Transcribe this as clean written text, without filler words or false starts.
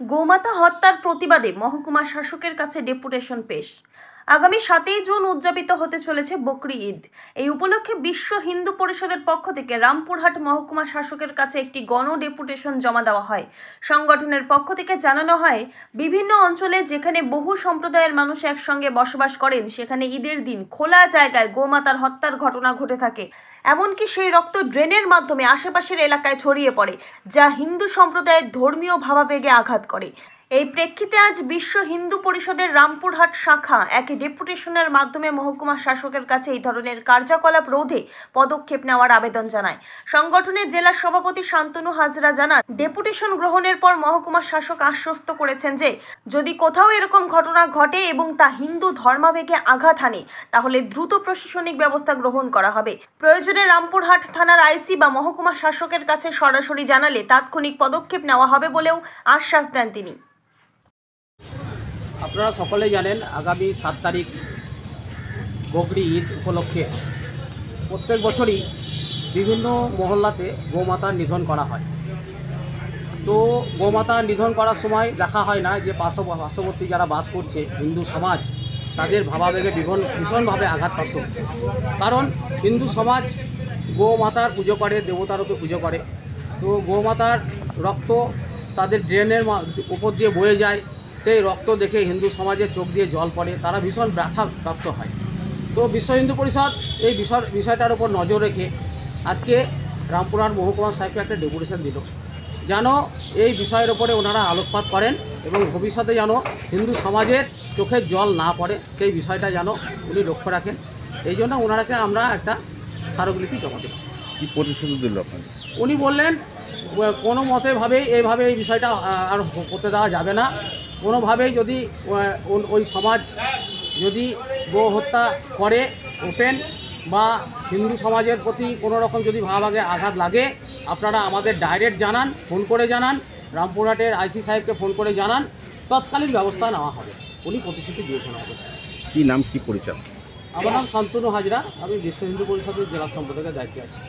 গোমাতা হত্যার প্রতিবাদে মহকুমা শাসকের কাছে ডেপুটেশন পেশ। আগামী 7 জুন উদযাপিত হতে চলেছে বকরি ঈদ। এই উপলক্ষে বিশ্ব হিন্দু পরিষদের পক্ষ থেকে রামপুরহাট মহকুমা শাসকের কাছে একটি গণ ডেপুটেশন জমা দেওয়া হয়। সংগঠনের পক্ষ থেকে জানানো হয়, বিভিন্ন অঞ্চলে যেখানে বহু সম্প্রদায়ের মানুষ একসঙ্গে বসবাস করেন, সেখানে ঈদের দিন খোলা জায়গায় গোমাতার হত্যার ঘটনা ঘটে থাকে। এমনকি সেই রক্ত ড্রেনের মাধ্যমে আশেপাশের এলাকায় ছড়িয়ে পড়ে, যা হিন্দু সম্প্রদায়ের ধর্মীয় ভাবাবেগে আঘাত করে। এই প্রেক্ষিতে আজ বিশ্ব হিন্দু পরিষদের রামপুরহাট শাখা এক ডেপুটেশনের মাধ্যমে মহকুমা শাসকের কাছে এই ধরনের কার্যকলাপ রোধে পদক্ষেপ নেওয়ার আবেদন জানায়। সংগঠনের জেলা সভাপতি শান্তনু হাজরা জানান, ডেপুটেশন গ্রহণের পর মহকুমা শাসক আশ্বস্ত করেছেন যে যদি কোথাও এরকম ঘটনা ঘটে এবং তা হিন্দু ধর্মাবেগে আঘাত হানে, তাহলে দ্রুত প্রশাসনিক ব্যবস্থা গ্রহণ করা হবে। প্রয়োজনে রামপুরহাট থানার আইসি বা মহকুমা শাসকের কাছে সরাসরি জানালে তাৎক্ষণিক পদক্ষেপ নেওয়া হবে বলেও আশ্বাস দেন তিনি। আপনারা সকলেই জানেন, আগামী 7 তারিখ বকরি ঈদ উপলক্ষে প্রত্যেক বছরই বিভিন্ন মহল্লাতে গোমাতার নিধন করা হয়। তো গোমাতার নিধন করার সময় দেখা হয় না যে পার্শ্ববর্তী যারা বাস করছে হিন্দু সমাজ, তাদের ভাবাবেগে ভীষণভাবে আঘাতপ্রাপ্ত হচ্ছে। কারণ হিন্দু সমাজ গোমাতার পুজো করে, দেবতারূপে পুজো করে। তো গোমাতার রক্ত তাদের ড্রেনের উপর দিয়ে বয়ে যায়, সেই রক্ত দেখে হিন্দু সমাজের চোখ দিয়ে জল পড়ে, তারা ভীষণ ব্যথাপ্রাপ্ত হয়। তো বিশ্ব হিন্দু পরিষদ এই বিষয়টার উপর নজর রেখে আজকে রামপুরহাট মহকুমা সাহেবকে একটা ডেপুটেশন দিল, যেন এই বিষয়ের উপরে ওনারা আলোকপাত করেন এবং ভবিষ্যতে যেন হিন্দু সমাজের চোখের জল না পড়ে সেই বিষয়টা যেন উনি লক্ষ্য রাখেন। এই জন্য ওনারাকে আমরা একটা স্মারকলিপি জমা দিলাম। কী প্রতিশ্রুতি দিল আপনাকে? উনি বললেন কোনো মতেভাবেই এইভাবে এই বিষয়টা আর করতে দেওয়া যাবে না। কোনোভাবেই যদি ওই সমাজ যদি গো হত্যা করে ওপেন বা হিন্দু সমাজের প্রতি কোনো রকম যদি ভাবাগে আঘাত লাগে, আপনারা আমাদের ডাইরেক্ট জানান, ফোন করে জানান, রামপুরহাটের আইসি সাহেবকে ফোন করে জানান, তৎকালীন ব্যবস্থা নেওয়া হবে। উনি প্রতিশ্রুতি দিয়েছেন আমাদের। কী নাম, কী পরিচয়? আমার নাম শান্তনু হাজরা, আমি বিশ্ব হিন্দু পরিষদের জেলা সম্পাদকের দায়িত্বে আছি।